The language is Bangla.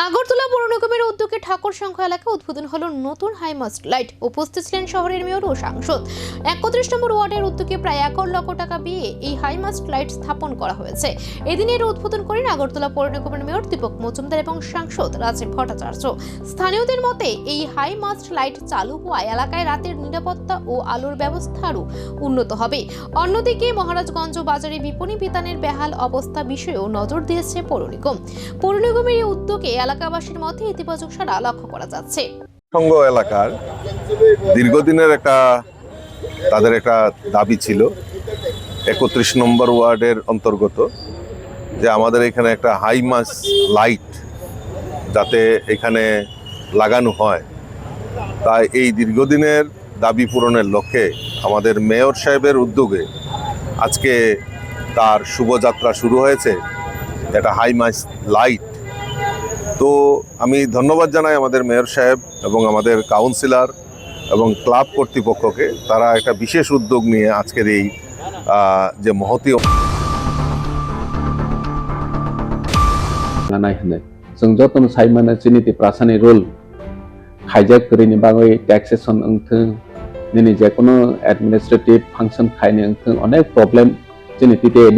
আগরতলা পৌর নিগমের উদ্যোগে ঠাকুর সংঘ এলাকায় উদ্বোধন হলো নতুন হাইমাস্ট লাইট। উপস্থিত ছিলেন শহরের মেয়র ও সাংসদ। 31 নম্বর ওয়ার্ডের উদ্যোগে প্রায় 1 লক্ষ টাকা ব্যয়ে এই হাইমাস্ট লাইট স্থাপন করা হয়েছে। এদিনের উদ্বোধন করেন আগরতলা পৌর নিগমের মেয়র দীপক মজুমদার এবং সাংসদ রাজীব ভট্টাচার্য। স্থানীয়দের মতে এই হাইমাস্ট লাইট চালু হওয়ায় এলাকায় রাতের নিরাপত্তা ও আলোর ব্যবস্থা আরও উন্নত হবে। অন্যদিকে মহারাজগঞ্জ বাজারে বিপণী বিতানের বেহাল অবস্থা বিষয়েও নজর দিয়েছে পৌর নিগম। পৌর নিগমের এই উদ্যোগে এলাকাবাসীর মধ্যে ইতিবাচক সাড়া লক্ষ্য করা যাচ্ছে। সংঘ এলাকার দীর্ঘদিনের তাদের একটা দাবি ছিল 31 নম্বর ওয়ার্ডের অন্তর্গত যে আমাদের এখানে একটা হাইমাস্ট লাইট যাতে এখানে লাগানো হয়। তাই এই দীর্ঘদিনের দাবি পূরণের লক্ষ্যে আমাদের মেয়র সাহেবের উদ্যোগে আজকে তার শুভযাত্রা শুরু হয়েছে, একটা হাইমাস্ট লাইট। তো আমি ধন্যবাদ জানাই আমাদের মেয়র সাহেব এবং আমাদের কাউন্সিলর এবং ক্লাব কর্তৃপক্ষকে। তারা একটা বিশেষ উদ্যোগ নিয়ে আজকের এই যে মহতী जों जतन साइमाना जिनिति प्रासानि रुल हाइजेक करिनि बागै टैक्सेशन अंथों दिनै जेकुनु एडमिनिस्ट्रेटिव फांक्शन खायनि अंथों अनेक प्रॉब्लम जिनिति